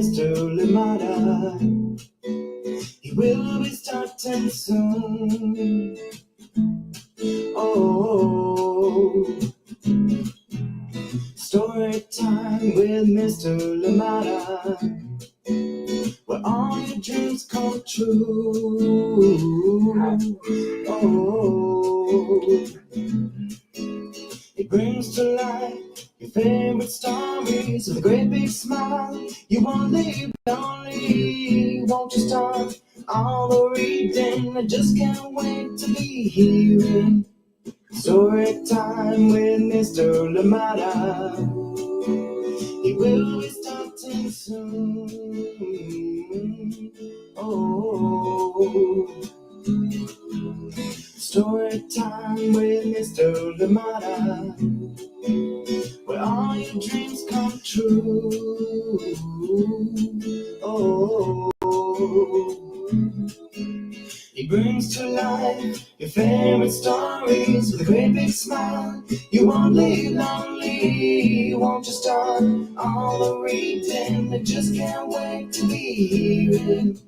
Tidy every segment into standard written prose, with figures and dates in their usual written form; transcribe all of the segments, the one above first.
Mr. Limata. He will be starting soon. Oh, story time with Mr. Limata, where all your dreams come true. Oh, it brings to life your favorite stories with a great big smile. You won't leave lonely, won't you start all the reading? I just can't wait to be hearing story time with Mr. Limata. He will be starting soon. Oh, story time with Mr. Limata, where all your dreams come true. Oh, he brings to life your favorite stories with a great big smile. You won't leave lonely, won't you start all the reading? I just can't wait to be hearing.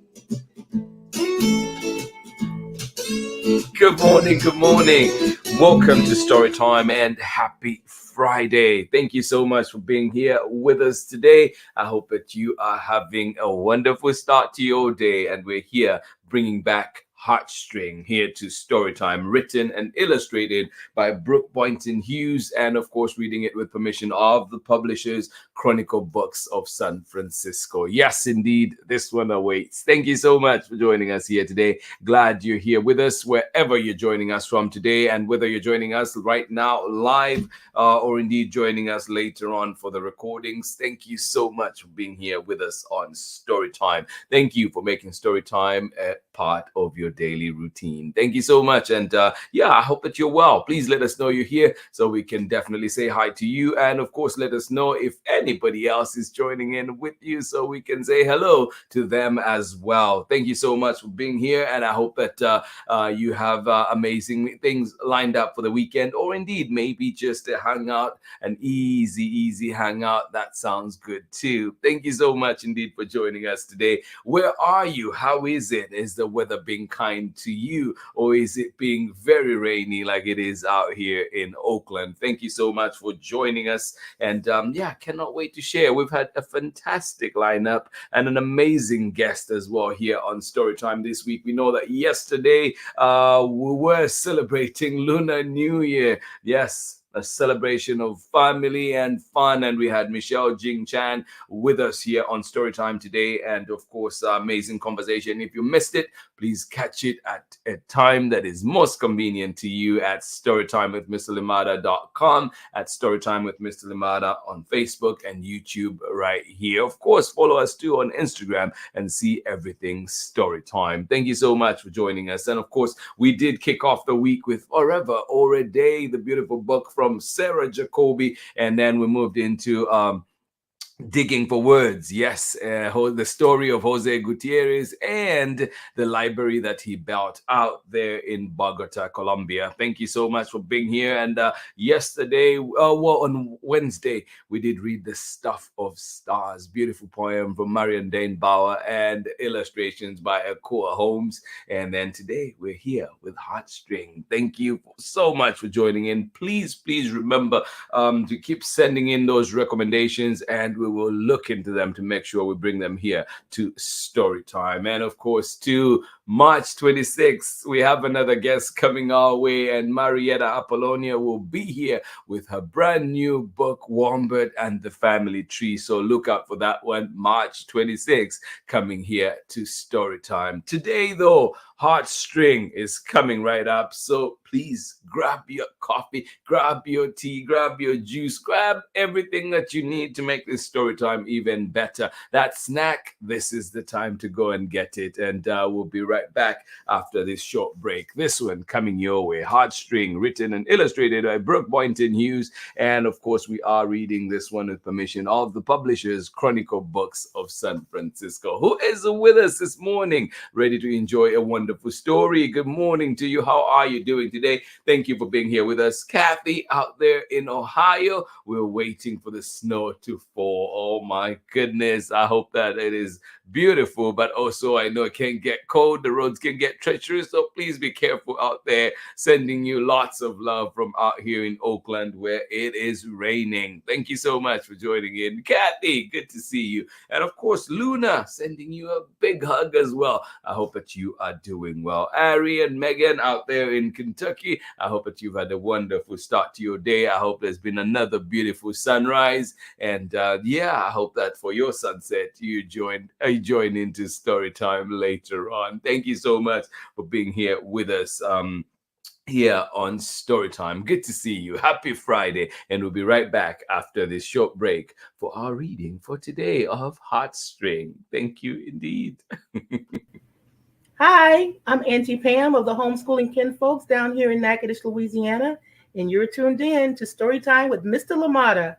Good morning, good morning. Welcome to Storytime and happy Friday. Thank you so much for being here with us today. I hope that you are having a wonderful start to your day, and we're here bringing back Heartstring here to Storytime, written and illustrated by Brooke BOYNTON-HUGHES, and of course reading it with permission of the publishers Chronicle Books of San Francisco. Yes, indeed, this one awaits. Thank you so much for joining us here today. Glad you're here with us wherever you're joining us from today, and whether you're joining us right now live or indeed joining us later on for the recordings. Thank you so much for being here with us on Storytime. Thank you for making Storytime a part of your daily routine. Thank you so much. And yeah, I hope that you're well. Please let us know you're here so we can definitely say hi to you. And of course, let us know if anybody else is joining in with you so we can say hello to them as well. Thank you so much for being here. And I hope that you have amazing things lined up for the weekend, or indeed maybe just a hangout, an easy hangout. That sounds good too. Thank you so much indeed for joining us today. Where are you? How is it? Is the weather being kind to you, or is it being very rainy like it is out here in Oakland? Thank you so much for joining us. And yeah, cannot wait to share. We've had a fantastic lineup and an amazing guest as well here on Storytime this week. We know that yesterday we were celebrating Lunar New Year. Yes, a celebration of family and fun, and we had Michelle Jing Chan with us here on Storytime today, and of course amazing conversation. If you missed it, please catch it at a time that is most convenient to you at storytimewithmrlimata.com, at Storytime with Mr. Limata on Facebook and YouTube right here. Of course, follow us too on Instagram and see everything Storytime. Thank you so much for joining us. And of course, we did kick off the week with Forever or a Day, the beautiful book from Sarah Jacoby, and then we moved into Digging for Words, yes, the story of Jose Gutierrez and the library that he built out there in Bogota, Colombia. Thank you so much for being here. And yesterday, on Wednesday, we did read The Stuff of Stars, beautiful poem from Marion Dane Bauer and illustrations by Akua Holmes. And then today, we're here with Heartstring. Thank you so much for joining in. Please remember to keep sending in those recommendations, and we will look into them to make sure we bring them here to Storytime. And of course, to March 26th, we have another guest coming our way, and Marietta Apollonia will be here with her brand new book, Wombat and the Family Tree. So look out for that one, March 26th, coming here to Storytime. Today, though, Heartstring is coming right up. So please grab your coffee, grab your tea, grab your juice, grab everything that you need to make this story time even better. That snack, this is the time to go and get it. And we'll be right right back after this short break. This one coming your way, Heartstring, written and illustrated by Brooke Boynton-Hughes. And of course, we are reading this one with permission of the publishers, Chronicle Books of San Francisco. Who is with us this morning, ready to enjoy a wonderful story? Good morning to you. How are you doing today? Thank you for being here with us. Kathy out there in Ohio, we're waiting for the snow to fall. Oh my goodness. I hope that it is beautiful, but also I know it can get cold. The roads can get treacherous. So please be careful out there. Sending you lots of love from out here in Oakland where it is raining. Thank you so much for joining in. Kathy, good to see you. And of course, Luna, sending you a big hug as well. I hope that you are doing well. Ari and Megan out there in Kentucky, I hope that you've had a wonderful start to your day. I hope there's been another beautiful sunrise. And I hope that for your sunset, you join into story time later on. Thank you so much for being here with us. Here on Storytime. Good to see you. Happy Friday. And we'll be right back after this short break for our reading for today of Heartstring. Thank you indeed. Hi, I'm Auntie Pam of the Homeschooling Kinfolks down here in Natchitoches, Louisiana, and you're tuned in to Storytime with Mr. Limata.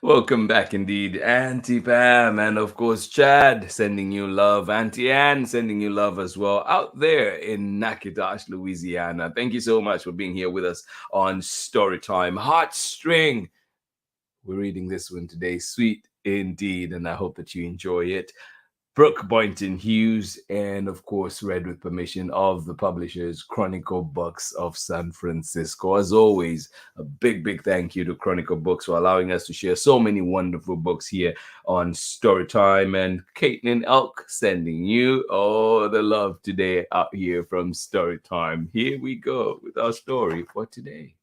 Welcome back indeed, Auntie Pam, and of course Chad, sending you love. Auntie Ann, sending you love as well out there in Natchitoches, Louisiana. Thank you so much for being here with us on Storytime. Heartstring. We're reading this one today. Sweet indeed, and I hope that you enjoy it. Brooke Boynton-Hughes, and of course, read with permission of the publishers, Chronicle Books of San Francisco. As always, a big thank you to Chronicle Books for allowing us to share so many wonderful books here on Storytime. And Caitlin Elk sending you all the love today out here from Storytime. Here we go with our story for today.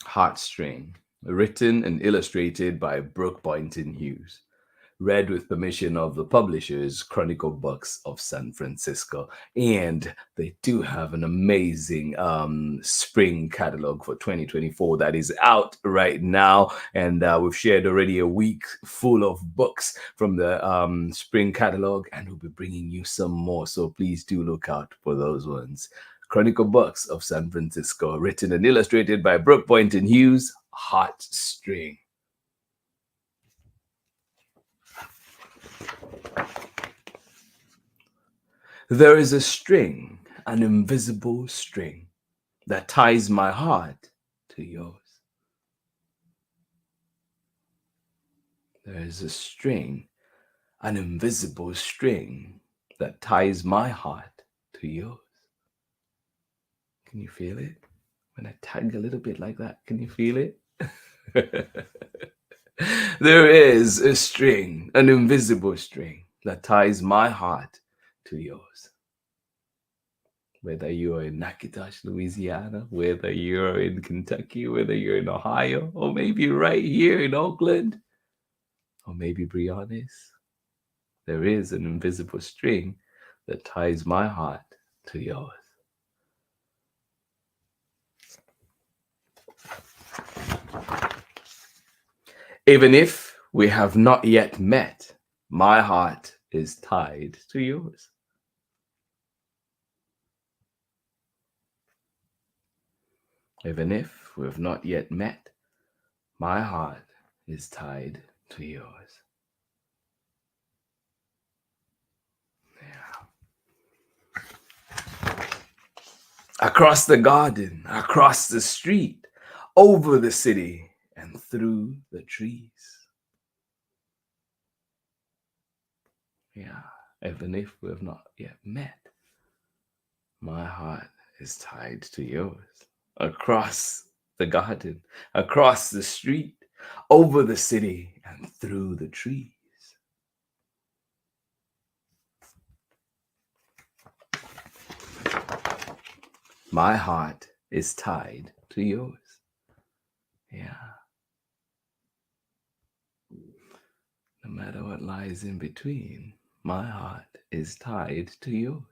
Heartstring, written and illustrated by Brooke Boynton-Hughes. Read with permission of the publishers, Chronicle Books of San Francisco. And they do have an amazing spring catalog for 2024 that is out right now. And we've shared already a week full of books from the spring catalog, and we'll be bringing you some more. So please do look out for those ones. Chronicle Books of San Francisco, written and illustrated by Brooke Boynton-Hughes, Heartstring. There is a string, an invisible string, that ties my heart to yours. There is a string, an invisible string, that ties my heart to yours. Can you feel it? When I tug a little bit like that, can you feel it? There is a string, an invisible string, that ties my heart to yours. Whether you're in Natchitoches, Louisiana, whether you're in Kentucky, whether you're in Ohio, or maybe right here in Oakland, or maybe Briones, there is an invisible string that ties my heart to yours. Even if we have not yet met, my heart is tied to yours. Even if we have not yet met, my heart is tied to yours. Yeah. Across the garden, across the street, over the city, and through the trees. Yeah, even if we have not yet met, my heart is tied to yours. Across the garden, across the street, over the city, and through the trees. My heart is tied to yours. Yeah. No matter what lies in between, my heart is tied to yours.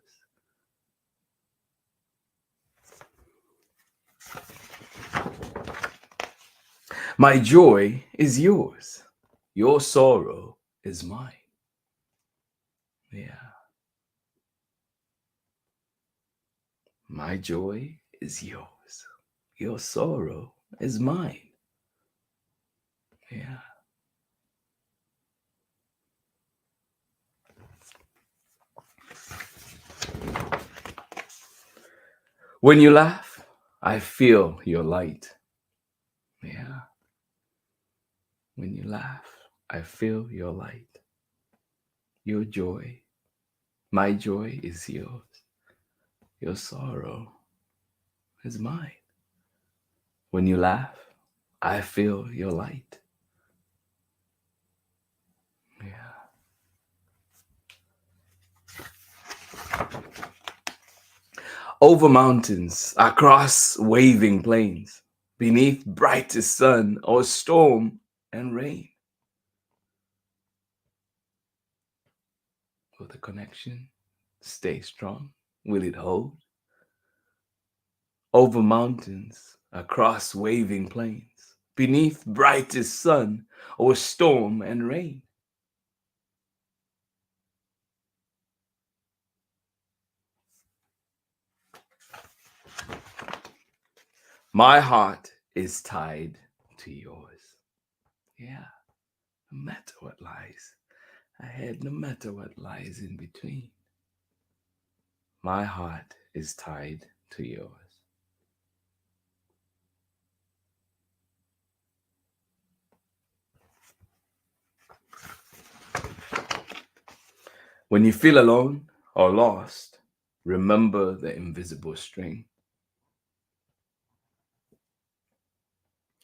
My joy is yours. Your sorrow is mine. Yeah. My joy is yours. Your sorrow is mine. Yeah. When you laugh, I feel your light. Yeah. When you laugh, I feel your light. Your joy, my joy is yours. Your sorrow is mine. When you laugh, I feel your light. Yeah. Over mountains, across waving plains, beneath brightest sun or storm and rain. Will the connection stay strong? Will it hold? Over mountains, across waving plains, beneath brightest sun or storm and rain. My heart is tied to yours. Yeah, no matter what lies ahead, no matter what lies in between. My heart is tied to yours. When you feel alone or lost, remember the invisible string.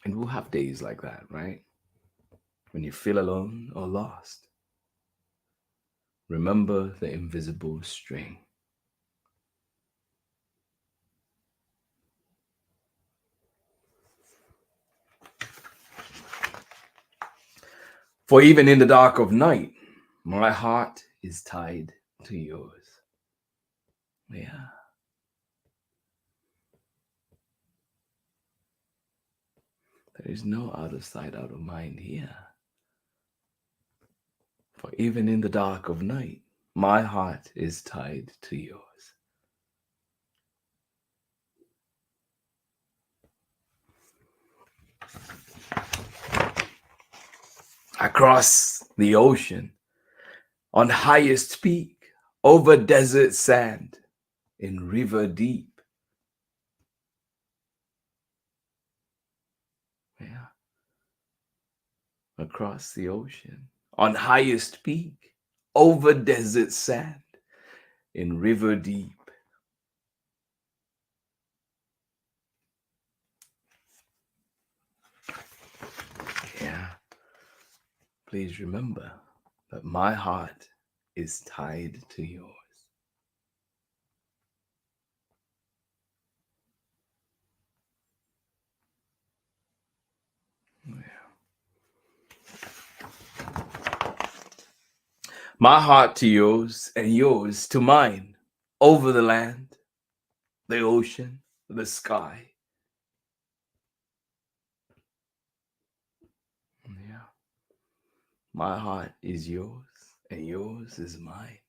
And we'll have days like that, right? When you feel alone or lost, remember the invisible string. For even in the dark of night, my heart is tied to yours. Yeah. There is no out of sight, out of mind here. For even in the dark of night, my heart is tied to yours. Across the ocean, on highest peak, over desert sand, in river deep. Yeah. Across the ocean, on highest peak, over desert sand, in river deep. Yeah. Please remember that my heart is tied to yours. My heart to yours and yours to mine, over the land, the ocean, the sky. Yeah. My heart is yours and yours is mine,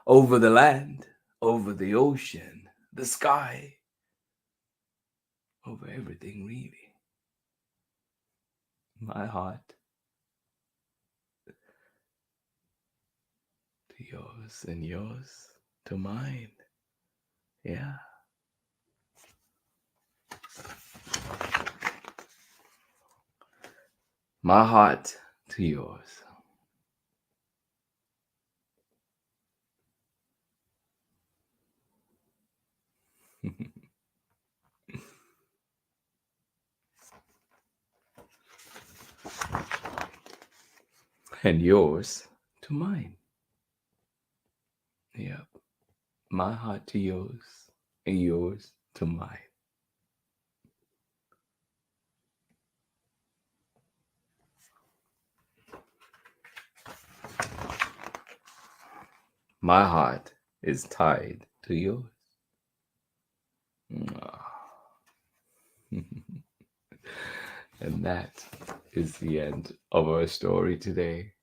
over the land, over the ocean, the sky, over everything really. My heart to yours and yours to mine. Yeah. My heart to yours. And yours to mine. Yep. My heart to yours and yours to mine. My heart is tied to yours. And that is the end of our story today.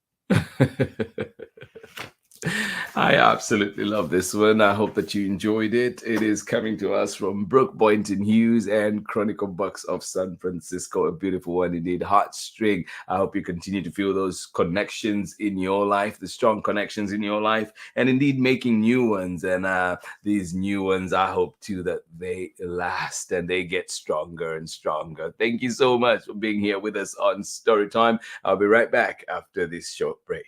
I absolutely love this one. I hope that you enjoyed it. It is coming to us from Brooke, Boynton-Hughes and Chronicle Books of San Francisco. A beautiful one indeed. Heartstring. I hope you continue to feel those connections in your life, the strong connections in your life, and indeed making new ones. And these new ones, I hope too that they last and they get stronger and stronger. Thank you so much for being here with us on Storytime. I'll be right back after this short break.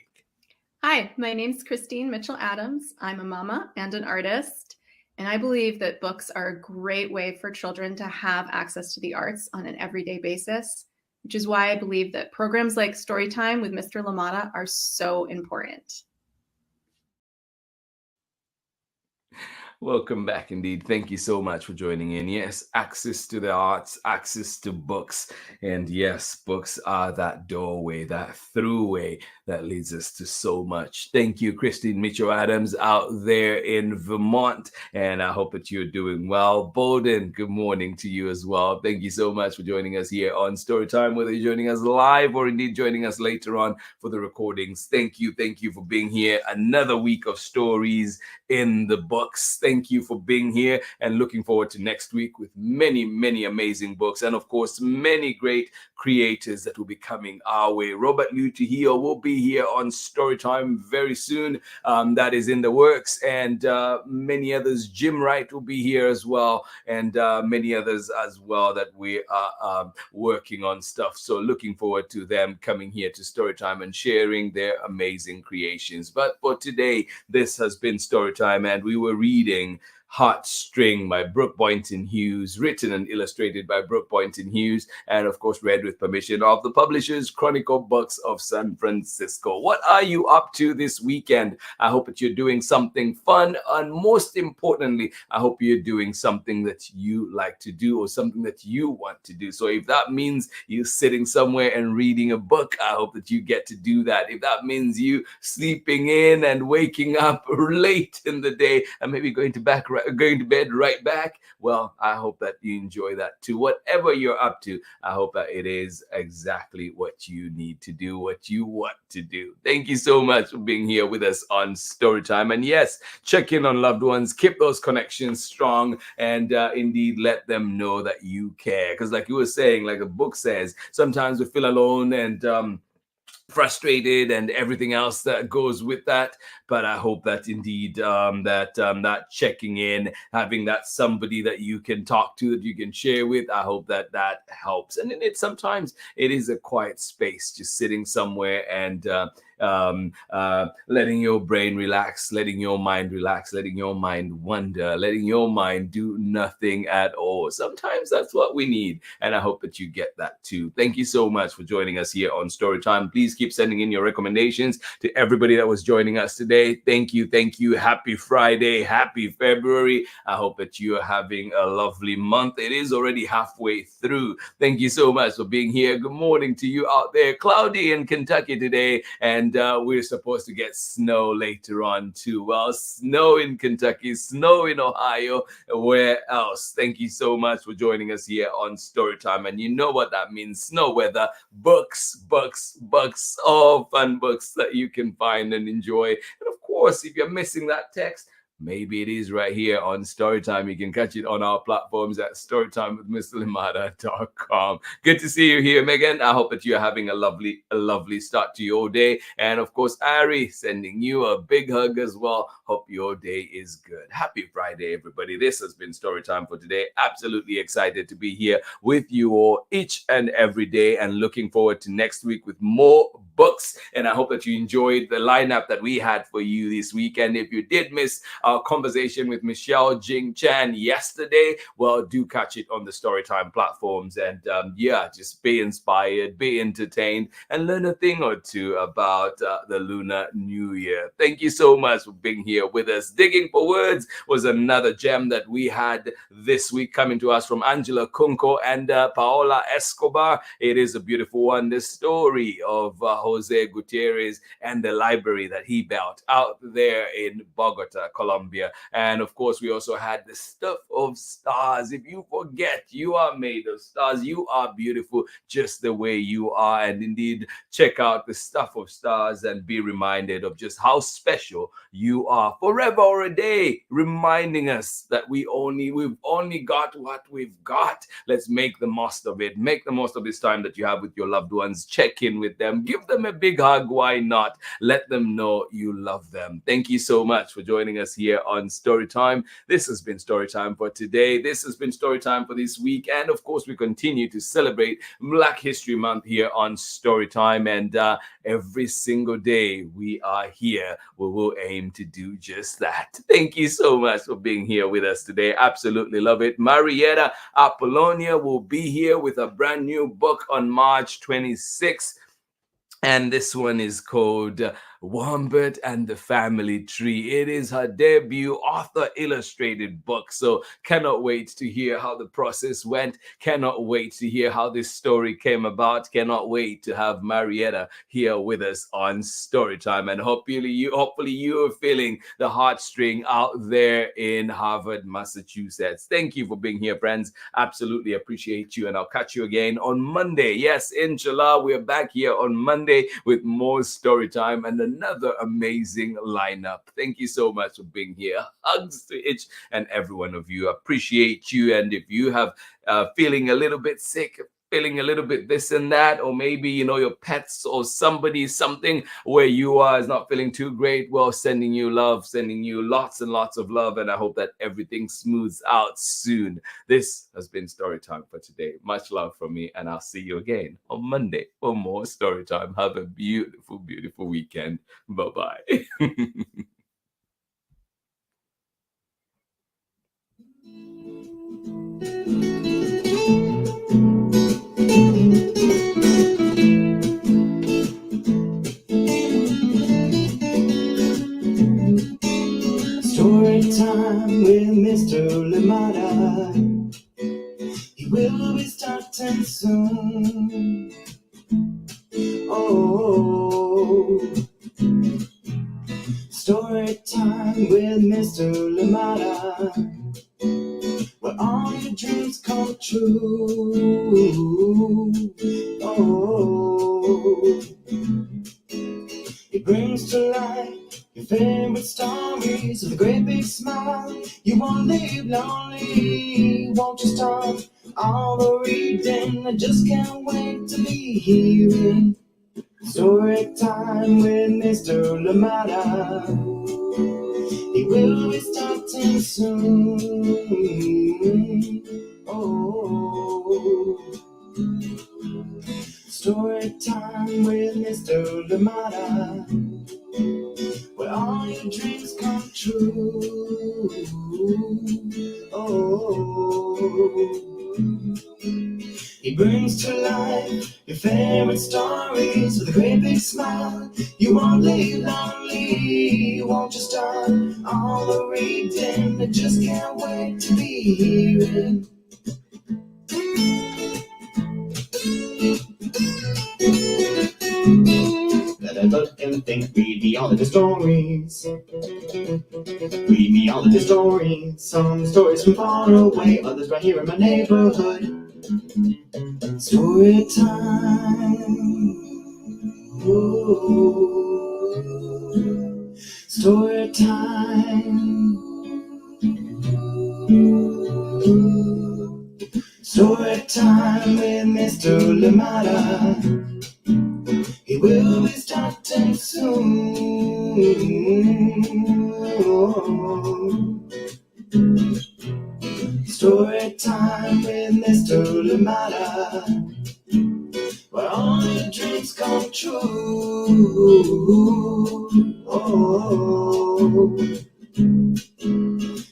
Hi, my name's Christine Mitchell Adams. I'm a mama and an artist, and I believe that books are a great way for children to have access to the arts on an everyday basis, which is why I believe that programs like Storytime with Mr. Limata are so important. Welcome back indeed. Thank you so much for joining in. Yes, access to the arts, access to books. And yes, books are that doorway, that throughway that leads us to so much. Thank you, Christine Mitchell Adams out there in Vermont. And I hope that you're doing well. Bolden, good morning to you as well. Thank you so much for joining us here on Storytime, whether you're joining us live or indeed joining us later on for the recordings. Thank you. Thank you for being here. Another week of stories in the books. Thank you for being here and looking forward to next week with many, many amazing books and of course, many great creators that will be coming our way. Robert Liu will be here on Storytime very soon. That is in the works, and many others. Jim Wright will be here as well, and many others as well that we are working on stuff. So looking forward to them coming here to Storytime and sharing their amazing creations. But for today, this has been Storytime, and we were reading Heartstring by Brooke Boynton-Hughes, written and illustrated by Brooke Boynton-Hughes, and of course read with permission of the publishers Chronicle Books of San Francisco. What are you up to this weekend? I hope that you're doing something fun, and most importantly, I hope you're doing something that you like to do or something that you want to do. So if that means you sitting somewhere and reading a book, I hope that you get to do that. If that means you sleeping in and waking up late in the day and maybe going to bed right back, well, I hope that you enjoy that too. Whatever you're up to, I hope that it is exactly what you need to do, what you want to do. Thank you so much for being here with us on Storytime. And yes, check in on loved ones, keep those connections strong, and indeed let them know that you care. Because like you were saying, like the book says, sometimes we feel alone and frustrated and everything else that goes with that. But I hope that indeed that checking in, having that somebody that you can talk to, that you can share with, I hope that that helps. And sometimes it is a quiet space, just sitting somewhere and letting your brain relax, letting your mind relax, letting your mind wander, letting your mind do nothing at all. Sometimes that's what we need, and I hope that you get that too. Thank you so much for joining us here on Storytime. Please keep sending in your recommendations to everybody that was joining us today. Thank you. Happy Friday, happy February. I hope that you are having a lovely month. It is already halfway through. Thank you so much for being here. Good morning to you out there. Cloudy in Kentucky today, and we're supposed to get snow later on too. Well, snow in Kentucky, snow in Ohio, where else? Thank you so much for joining us here on Storytime. And you know what that means: snow weather, books, all fun books that you can find and enjoy. And of course, if you're missing that text, maybe it is right here on Storytime. You can catch it on our platforms at storytimewithmrlimata.com. Good to see you here, Megan. I hope that you're having a lovely start to your day. And of course, Ari, sending you a big hug as well. Hope your day is good. Happy Friday, everybody. This has been Storytime for today. Absolutely excited to be here with you all each and every day, and looking forward to next week with more books. And I hope that you enjoyed the lineup that we had for you this weekend. If you did miss our conversation with Michelle Jing Chan yesterday, well, do catch it on the Storytime platforms, and just be inspired, be entertained, and learn a thing or two about the Lunar New Year. Thank you so much for being here with us. Digging for Words was another gem that we had this week, coming to us from Angela Kunko and Paola Escobar. It is a beautiful one, the story of Jose Gutierrez and the library that he built out there in Bogota, Colombia. Colombia. And of course, we also had the stuff of stars. If you forget, you are made of stars. You are beautiful just the way you are. And indeed, check out the stuff of stars and be reminded of just how special you are forever or a day, reminding us that we've only got what we've got. Let's make the most of it. Make the most of this time that you have with your loved ones. Check in with them. Give them a big hug. Why not? Let them know you love them. Thank you so much for joining us here on Storytime. This has been Storytime for today. This has been Storytime for this week. And of course, we continue to celebrate Black History Month here on Storytime. And every single day we are here, we will aim to do just that. Thank you so much for being here with us today. Absolutely love it. Marietta Apollonia will be here with a brand new book on March 26th. And this one is called Wombat and the Family Tree. It is her debut author illustrated book. So cannot wait to hear how the process went. Cannot wait to hear how this story came about. Cannot wait to have Marietta here with us on Storytime. And hopefully you are feeling the heartstring out there in Harvard, Massachusetts. Thank you for being here, friends. Absolutely appreciate you. And I'll catch you again on Monday. Yes, inshallah, we're back here on Monday with more Storytime and another amazing lineup. Thank you so much for being here. Hugs to each and every one of you. Appreciate you. And if you have feeling a little bit sick, feeling a little bit this and that, or maybe, your pets or something where you are is not feeling too great, well, sending you love, sending you lots and lots of love. And I hope that everything smooths out soon. This has been Storytime for today. Much love from me. And I'll see you again on Monday for more Storytime. Have a beautiful, beautiful weekend. Bye-bye. Storytime with Mr. Limata. He will be starting soon. Oh, Storytime with Mr. Limata, where all your dreams come true. Oh, he brings to life your favorite stories with a great big smile. You won't leave lonely, won't you start all the reading? I just can't wait to be hearing Storytime with Mr. Limata. He will be starting soon. Oh, Storytime with Mr. Limata, where all your dreams come true. Oh, he brings to life your favorite stories with a great big smile. You won't leave lonely, won't you start all the reading? I just can't wait to be hearing. Let a look and think, read me all of the stories. Read me all of the stories. Some stories from far away, others right here in my neighborhood. Story time. Ooh. Story time. Story time with Mr. Limata. He will be starting soon. Story time with Mr. Limata, where all your dreams come true. Oh,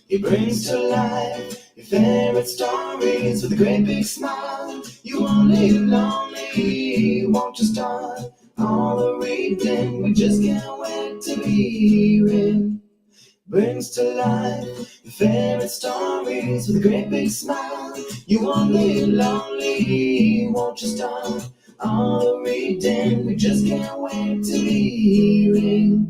he brings to life your favorite stories with a great big smile. You won't leave lonely, won't you start all the reading? We just can't wait to be hearing. Brings to life your favorite stories with a great big smile. You won't leave lonely, won't you start all the reading? We just can't wait to be hearing.